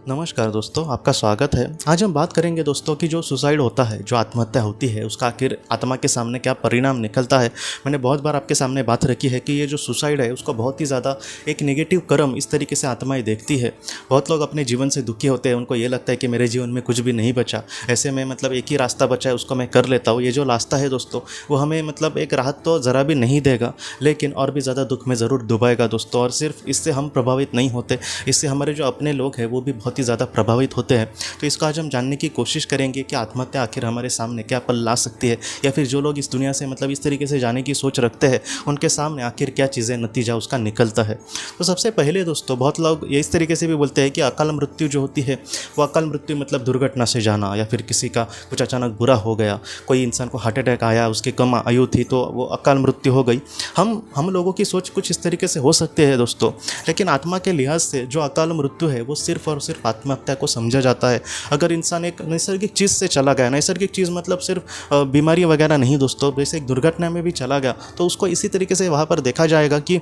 नमस्कार दोस्तों, आपका स्वागत है। आज हम बात करेंगे दोस्तों कि जो सुसाइड होता है, जो आत्महत्या होती है, उसका आखिर आत्मा के सामने क्या परिणाम निकलता है। मैंने बहुत बार आपके सामने बात रखी है कि ये जो सुसाइड है उसको बहुत ही ज़्यादा एक नेगेटिव कर्म इस तरीके से आत्माएं देखती है। बहुत लोग अपने जीवन से दुखी होते हैं, उनको ये लगता है कि मेरे जीवन में कुछ भी नहीं बचा, ऐसे में मतलब एक ही रास्ता बचा है, उसको मैं कर लेता हूँ। ये जो रास्ता है दोस्तों, वो हमें मतलब एक राहत तो ज़रा भी नहीं देगा, लेकिन और भी ज़्यादा दुख में ज़रूर डुबाएगा दोस्तों। और सिर्फ इससे हम प्रभावित नहीं होते, इससे हमारे जो अपने लोग हैं वो भी बहुत ही ज़्यादा प्रभावित होते हैं। तो इसको आज हम जानने की कोशिश करेंगे कि आत्महत्या आखिर हमारे सामने क्या पल ला सकती है, या फिर जो लोग इस दुनिया से मतलब इस तरीके से जाने की सोच रखते हैं, उनके सामने आखिर क्या चीज़ें नतीजा उसका निकलता है। तो सबसे पहले दोस्तों, बहुत लोग ये इस तरीके से भी बोलते हैं कि अकाल मृत्यु जो होती है वो अकाल मृत्यु मतलब दुर्घटना से जाना, या फिर किसी का कुछ अचानक बुरा हो गया, कोई इंसान को हार्ट अटैक आया, उसकी कम आयु थी तो वो अकाल मृत्यु हो गई। हम लोगों की सोच कुछ इस तरीके से हो सकते हैं दोस्तों, लेकिन आत्मा के लिहाज से जो अकाल मृत्यु है वो सिर्फ और सिर्फ आत्महत्या को समझा जाता है। अगर इंसान एक नैसर्गिक चीज़ से चला गया, नैसर्गिक चीज़ मतलब सिर्फ बीमारी वगैरह नहीं दोस्तों, जैसे एक दुर्घटना में भी चला गया तो उसको इसी तरीके से वहाँ पर देखा जाएगा कि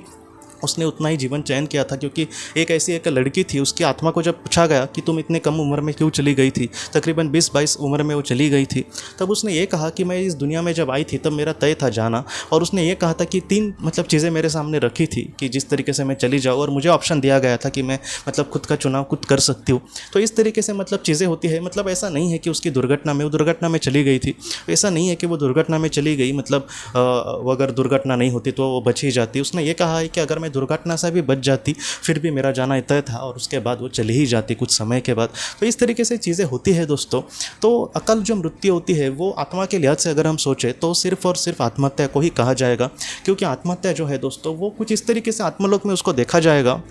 उसने उतना ही जीवन चयन किया था। क्योंकि एक लड़की थी, उसकी आत्मा को जब पूछा गया कि तुम इतने कम उम्र में क्यों चली गई थी, तकरीबन 20-22 उम्र में वो चली गई थी, तब उसने ये कहा कि मैं इस दुनिया में जब आई थी तब मेरा तय था जाना, और उसने ये कहा था कि 3 मतलब चीज़ें मेरे सामने रखी थी कि जिस तरीके से मैं चली जाऊँ, और मुझे ऑप्शन दिया गया था कि मैं मतलब खुद का चुनाव खुद कर सकती हूँ। तो इस तरीके से मतलब चीज़ें होती है। मतलब ऐसा नहीं है कि उसकी वो दुर्घटना में चली गई थी, ऐसा नहीं है कि वो दुर्घटना में चली गई मतलब वो अगर दुर्घटना नहीं होती तो वो बच ही जाती। उसने ये कहा है कि अगर मैं दुर्घटना से भी बच जाती फिर भी मेरा जाना तय था, और उसके बाद वो चली ही जाती कुछ समय के बाद। तो इस तरीके से चीज़ें होती है दोस्तों। तो अकल जो मृत्यु होती है वो आत्मा के लिहाज से अगर हम सोचें तो सिर्फ और सिर्फ आत्महत्या को ही कहा जाएगा। क्योंकि आत्महत्या जो है दोस्तों वो कुछ इस तरीके से आत्मलोक में उसको देखा जाएगा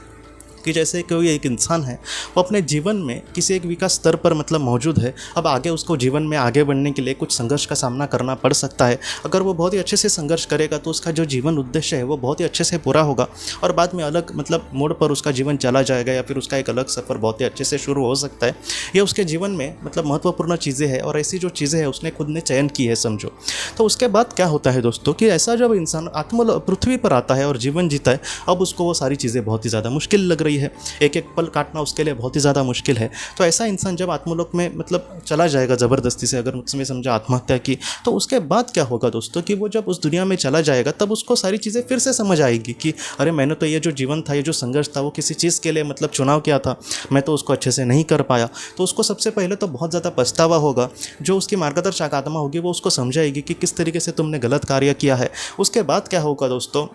कि जैसे कोई एक इंसान है, वो अपने जीवन में किसी एक विकास स्तर पर मतलब मौजूद है। अब आगे उसको जीवन में आगे बढ़ने के लिए कुछ संघर्ष का सामना करना पड़ सकता है। अगर वो बहुत ही अच्छे से संघर्ष करेगा तो उसका जो जीवन उद्देश्य है वो बहुत ही अच्छे से पूरा होगा, और बाद में अलग मतलब मोड़ पर उसका जीवन चला जाएगा, या फिर उसका एक अलग सफ़र बहुत ही अच्छे से शुरू हो सकता है। ये उसके जीवन में मतलब महत्वपूर्ण चीज़ें हैं, और ऐसी जो चीज़ें हैं उसने खुद ने चयन की है समझो। तो उसके बाद क्या होता है दोस्तों कि ऐसा जब इंसान पृथ्वी पर आता है और जीवन जीता है, अब उसको वो सारी चीज़ें बहुत ही ज़्यादा मुश्किल लग रही है। एक एक पल काटना उसके लिए बहुत ही ज़्यादा मुश्किल है। तो ऐसा इंसान जब आत्मलोक में मतलब चला जाएगा ज़बरदस्ती से, अगर उसमें समझा आत्महत्या की, तो उसके बाद क्या होगा दोस्तों कि वो जब उस दुनिया में चला जाएगा तब उसको सारी चीज़ें फिर से समझ आएगी कि अरे मैंने तो ये जो जीवन था, ये जो संघर्ष था, वो किसी चीज़ के लिए मतलब चुनाव किया था, मैं तो उसको अच्छे से नहीं कर पाया। तो उसको सबसे पहले तो बहुत ज़्यादा पछतावा होगा। जो उसकी मार्गदर्शक आत्मा होगी वो उसको समझाएगी कि किस तरीके से तुमने गलत कार्य किया है। उसके बाद क्या होगा दोस्तों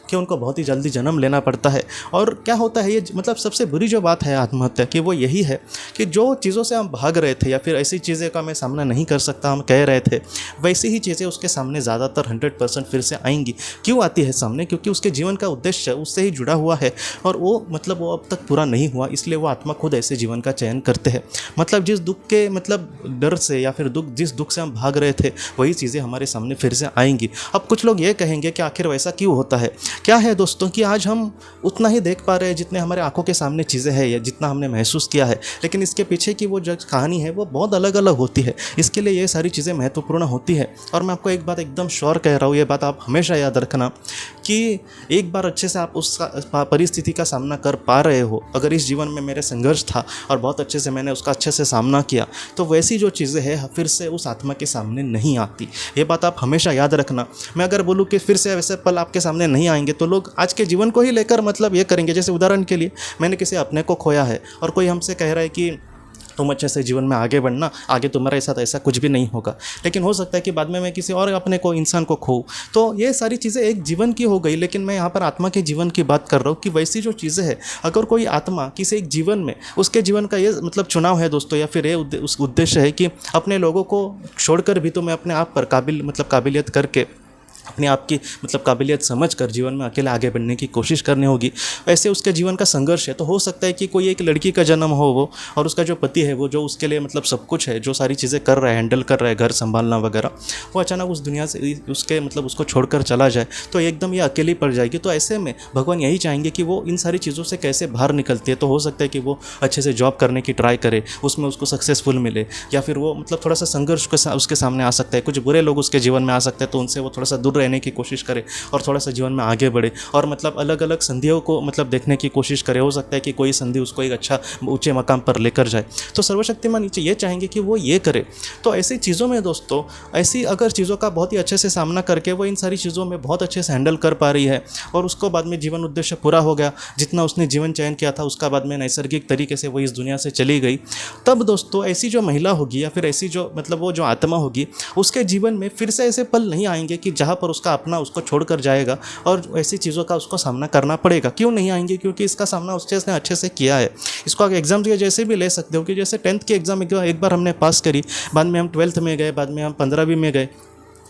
कि उनको बहुत ही जल्दी जन्म लेना पड़ता है। और क्या होता है ये मतलब सबसे बुरी जो बात है आत्महत्या की वो यही है कि जो चीज़ों से हम भाग रहे थे, या फिर ऐसी चीज़ें का मैं सामना नहीं कर सकता हम कह रहे थे, वैसी ही चीज़ें उसके सामने ज़्यादातर 100% फिर से आएंगी। क्यों आती है सामने? क्योंकि उसके जीवन का उद्देश्य उससे ही जुड़ा हुआ है, और वो मतलब वो अब तक पूरा नहीं हुआ, इसलिए वो आत्मा खुद ऐसे जीवन का चयन करते हैं। मतलब जिस दुख के मतलब डर से, या फिर जिस दुख से हम भाग रहे थे, वही चीज़ें हमारे सामने फिर से आएंगी। अब कुछ लोग ये कहेंगे कि आखिर वैसा क्यों होता है। क्या है दोस्तों कि आज हम उतना ही देख पा रहे हैं जितने हमारे आंखों के सामने चीज़ें हैं, या जितना हमने महसूस किया है, लेकिन इसके पीछे की वो जो कहानी है वो बहुत अलग अलग होती है। इसके लिए ये सारी चीज़ें महत्वपूर्ण होती है। और मैं आपको एक बात एकदम श्योर कह रहा हूँ, ये बात आप हमेशा याद रखना कि एक बार अच्छे से आप उस परिस्थिति का सामना कर पा रहे हो, अगर इस जीवन में मेरे संघर्ष था और बहुत अच्छे से मैंने उसका अच्छे से सामना किया, तो वैसी जो चीज़ें हैं फिर से उस आत्मा के सामने नहीं आती। ये बात आप हमेशा याद रखना। मैं अगर बोलूँ कि फिर से वैसे पल आपके सामने नहीं आएंगे, तो लोग आज के जीवन को ही लेकर मतलब ये करेंगे। जैसे उदाहरण के लिए मैंने किसी अपने को खोया है, और कोई हमसे कह रहा है कि तुम अच्छे से जीवन में आगे बढ़ना, आगे तुम्हारे साथ ऐसा कुछ भी नहीं होगा, लेकिन हो सकता है कि बाद में मैं किसी और अपने को इंसान को खोऊं। तो ये सारी चीज़ें एक जीवन की हो गई, लेकिन मैं यहाँ पर आत्मा के जीवन की बात कर रहा हूँ कि वैसी जो चीज़ें हैं, अगर कोई आत्मा किसी एक जीवन में, उसके जीवन का ये मतलब चुनाव है दोस्तों, या फिर ये उस उद्देश्य है कि अपने लोगों को छोड़कर भी तो मैं अपने आप पर काबिलियत करके, अपने आप की मतलब काबिलियत समझ कर जीवन में अकेले आगे बढ़ने की कोशिश करनी होगी। वैसे उसके जीवन का संघर्ष है। तो हो सकता है कि कोई एक लड़की का जन्म हो वो, और उसका जो पति है वो जो उसके लिए मतलब सब कुछ है, जो सारी चीज़ें कर रहा है, हैंडल कर रहा है, घर संभालना वगैरह, वो अचानक उस दुनिया से उसके मतलब उसको छोड़कर चला जाए, तो एकदम ये अकेली पड़ जाएगी। तो ऐसे में भगवान यही चाहेंगे कि वो इन सारी चीज़ों से कैसे बाहर निकलती है। तो हो सकता है कि वो अच्छे से जॉब करने की ट्राई करे, उसमें उसको सक्सेसफुल मिले, या फिर वो मतलब थोड़ा सा संघर्ष उसके सामने आ सकता है, कुछ बुरे लोग उसके जीवन में आ सकते हैं तो उनसे वो थोड़ा सा दूर रहने की कोशिश करे और थोड़ा सा जीवन में आगे बढ़े और मतलब अलग अलग संधियों को मतलब देखने की कोशिश करे। हो सकता है कि कोई संधि उसको एक अच्छा ऊंचे मकाम पर लेकर जाए। तो सर्वशक्तिमान नीचे ये चाहेंगे कि वो ये करे। तो ऐसी चीज़ों में दोस्तों, ऐसी अगर चीज़ों का बहुत ही अच्छे से सामना करके वो इन सारी चीज़ों में बहुत अच्छे से हैंडल कर पा रही है और उसको बाद में जीवन उद्देश्य पूरा हो गया, जितना उसने जीवन चयन किया था उसका बाद में नैसर्गिक तरीके से वो इस दुनिया से चली गई, तब दोस्तों ऐसी जो महिला होगी या फिर ऐसी जो मतलब वो जो आत्मा होगी, उसके जीवन में फिर से ऐसे पल नहीं आएंगे कि जहाँ पर उसका अपना उसको छोड़कर जाएगा और ऐसी चीज़ों का उसको सामना करना पड़ेगा। क्यों नहीं आएंगे? क्योंकि इसका सामना उसने अच्छे से किया है। इसको आप एग्जाम के जैसे भी ले सकते हो कि जैसे 10th की एग्ज़ाम एक बार हमने पास करी, बाद में हम 12th में गए, बाद में हम 15वीं में गए,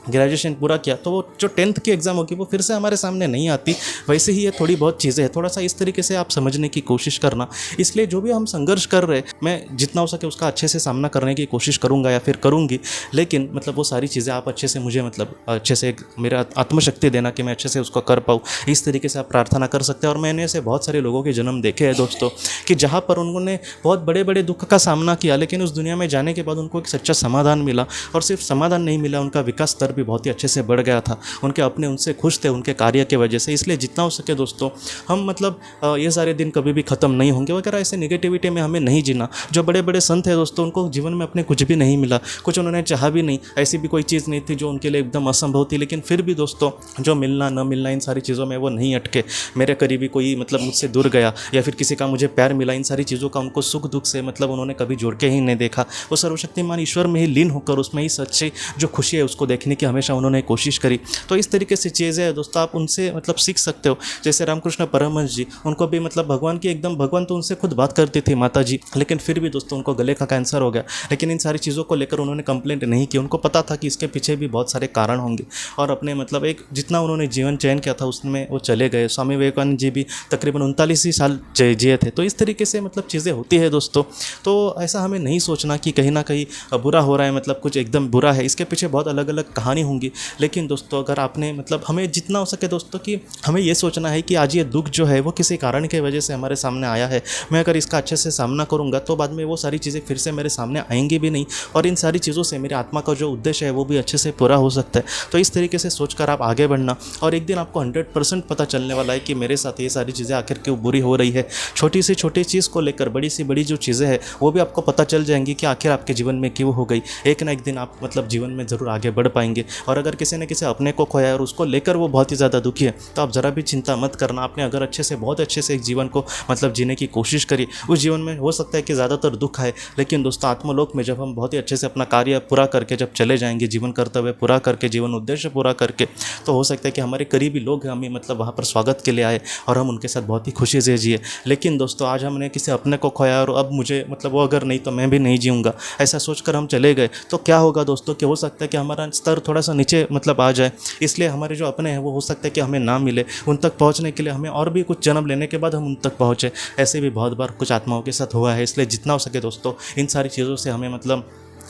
ग्रेजुएशन पूरा किया, तो वो जो 10th की एग्ज़ाम होगी वो फिर से हमारे सामने नहीं आती। वैसे ही ये थोड़ी बहुत चीज़ें हैं, थोड़ा सा इस तरीके से आप समझने की कोशिश करना। इसलिए जो भी हम संघर्ष कर रहे हैं, मैं जितना हो सके उसका अच्छे से सामना करने की कोशिश करूँगा या फिर करूँगी, लेकिन मतलब वो सारी चीज़ें आप अच्छे से मुझे मतलब अच्छे से मेरा आत्मशक्ति देना कि मैं अच्छे से उसको कर पाऊँ, इस तरीके से आप प्रार्थना कर सकते हैं। और मैंने ऐसे बहुत सारे लोगों के जन्म देखे हैं दोस्तों कि जहाँ पर उन्होंने बहुत बड़े बड़े दुख का सामना किया, लेकिन उस दुनिया में जाने के बाद उनको एक सच्चा समाधान मिला। और सिर्फ समाधान नहीं मिला, उनका विकास स्तर भी बहुत ही अच्छे से बढ़ गया था। उनके अपने उनसे खुश थे उनके कार्य के वजह से। इसलिए जितना हो सके दोस्तों, हम मतलब ये सारे दिन कभी भी ख़त्म नहीं होंगे वगैरह ऐसे नेगेटिविटी में हमें नहीं जीना। जो बड़े बड़े संत हैं दोस्तों, उनको जीवन में अपने कुछ भी नहीं मिला, कुछ उन्होंने चाहा भी नहीं, ऐसी भी कोई चीज़ नहीं थी जो उनके लिए एकदम असंभव थी, लेकिन फिर भी दोस्तों जो मिलना न मिलना इन सारी चीज़ों में वो नहीं अटके। मेरे करीबी कोई मतलब मुझसे दूर गया या फिर किसी का मुझे प्यार मिला, इन सारी चीज़ों का उनको सुख दुख से मतलब उन्होंने कभी जोड़ के ही नहीं देखा। वो सर्वशक्तिमान ईश्वर में ही लीन होकर उसमें ही सच्ची जो खुशी है उसको देखने की हमेशा उन्होंने कोशिश करी। तो इस तरीके से चीज़ें हैं दोस्तों, आप उनसे मतलब सीख सकते हो। जैसे रामकृष्ण परमहंस जी, उनको भी मतलब भगवान तो उनसे खुद बात करती थी माता जी, लेकिन फिर भी दोस्तों उनको गले का कैंसर हो गया, लेकिन इन सारी चीज़ों को लेकर उन्होंने कंप्लेंट नहीं की। उनको पता था कि इसके पीछे भी बहुत सारे कारण होंगे और अपने मतलब एक जितना उन्होंने जीवन चयन किया था उसमें वो चले गए। स्वामी विवेकानंद जी भी तकरीबन 39 ही साल जिए थे। तो इस तरीके से मतलब चीज़ें होती है दोस्तों। तो ऐसा हमें नहीं सोचना कि कहीं ना कहीं बुरा हो रहा है, मतलब कुछ एकदम बुरा है, इसके पीछे बहुत अलग अलग कहानी होंगी। लेकिन दोस्तों अगर आपने मतलब हमें जितना हो सके दोस्तों कि हमें ये सोचना है कि आज ये दुख जो है वो किसी कारण की वजह से हमारे सामने आया है। मैं अगर इसका अच्छे से सामना करूंगा तो बाद में वो सारी चीज़ें फिर से मेरे सामने आएंगी भी नहीं और इन सारी चीज़ों से मेरी आत्मा का जो उद्देश्य है वो भी अच्छे से पूरा हो सकता है। तो इस तरीके से सोचकर आप आगे बढ़ना और एक दिन आपको 100% पता चलने वाला है कि मेरे साथ ये सारी चीज़ें आखिर क्यों बुरी हो रही है। छोटी से छोटी चीज़ को लेकर बड़ी से बड़ी जो चीज़ें हैं वो भी आपको पता चल जाएंगी कि आखिर आपके जीवन में क्यों हो गई। एक ना एक दिन आप मतलब जीवन में ज़रूर आगे बढ़ पाएंगे। और अगर किसी ने किसी अपने को खोया और उसको लेकर वो बहुत ही ज़्यादा दुखी है तो आप ज़रा भी चिंता मत करना। आपने अगर अच्छे से बहुत अच्छे से एक जीवन को मतलब जीने की कोशिश करी, उस जीवन में हो सकता है कि ज़्यादातर दुख है, लेकिन दोस्तों आत्मलोक में जब हम बहुत ही अच्छे से अपना कार्य पूरा करके जब चले जाएंगे, जीवन कर्तव्य पूरा करके, जीवन उद्देश्य पूरा करके, तो हो सकता है कि हमारे करीबी लोग हमें मतलब वहाँ पर स्वागत के लिए आए और हम उनके साथ बहुत ही खुशी से जिए। लेकिन दोस्तों आज हमने किसी अपने को खोया और अब मुझे मतलब वो अगर नहीं तो मैं भी नहीं जीऊँगा, ऐसा सोचकर हम चले गए तो क्या होगा दोस्तों कि हो सकता है कि हमारा स्तर थोड़ा सा नीचे मतलब आ जाए। इसलिए हमारे जो अपने हैं वो हो सकता है कि हमें ना मिले, उन तक पहुंचने के लिए हमें और भी कुछ जन्म लेने के बाद हम उन तक पहुंचे। ऐसे भी बहुत बार कुछ आत्माओं के साथ हुआ है। इसलिए जितना हो सके दोस्तों इन सारी चीज़ों से हमें मतलब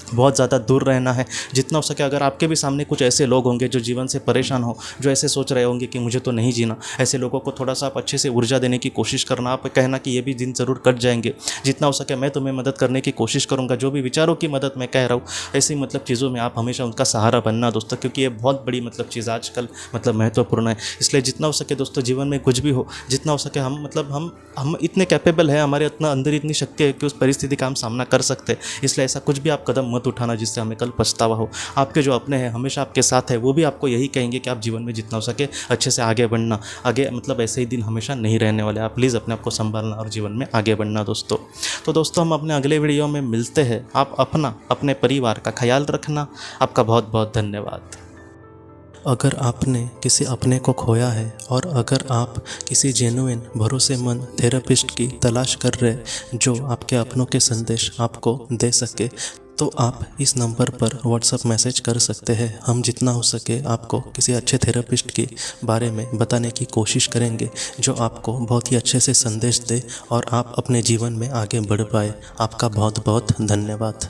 बहुत ज़्यादा दूर रहना है। जितना हो सके अगर आपके भी सामने कुछ ऐसे लोग होंगे जो जीवन से परेशान हो, जो ऐसे सोच रहे होंगे कि मुझे तो नहीं जीना, ऐसे लोगों को थोड़ा सा आप अच्छे से ऊर्जा देने की कोशिश करना। आप कहना कि ये भी दिन ज़रूर कट जाएंगे। जितना हो सके मैं तुम्हें मदद करने की कोशिश करूँगा। जो भी विचारों की मदद मैं कह रहा हूँ, ऐसी मतलब चीज़ों में आप हमेशा उनका सहारा बनना दोस्तों, क्योंकि ये बहुत बड़ी मतलब चीज़ आजकल मतलब महत्वपूर्ण है। इसलिए जितना हो सके दोस्तों जीवन में कुछ भी हो, जितना हो सके हम मतलब हम इतने कैपेबल है, हमारे इतना अंदर इतनी शक्ति है कि उस परिस्थिति का हम सामना कर सकते हैं। इसलिए ऐसा कुछ भी आप कदम मत उठाना जिससे हमें कल पछतावा हो। आपके जो अपने हैं हमेशा आपके साथ है, वो भी आपको यही कहेंगे कि आप जीवन में जितना हो सके अच्छे से आगे बढ़ना। आगे मतलब ऐसे ही दिन हमेशा नहीं रहने वाले। आप प्लीज़ अपने आप को संभालना और जीवन में आगे बढ़ना दोस्तों। तो दोस्तों हम अपने अगले वीडियो में मिलते हैं। आप अपने परिवार का ख्याल रखना। आपका बहुत बहुत धन्यवाद। अगर आपने किसी अपने को खोया है और अगर आप किसी जेन्युइन भरोसेमंद थेरेपिस्ट की तलाश कर रहे जो आपके अपनों के संदेश आपको दे सके, तो आप इस नंबर पर व्हाट्सएप मैसेज कर सकते हैं। हम जितना हो सके आपको किसी अच्छे थेरेपिस्ट के बारे में बताने की कोशिश करेंगे जो आपको बहुत ही अच्छे से संदेश दे और आप अपने जीवन में आगे बढ़ पाए। आपका बहुत बहुत धन्यवाद।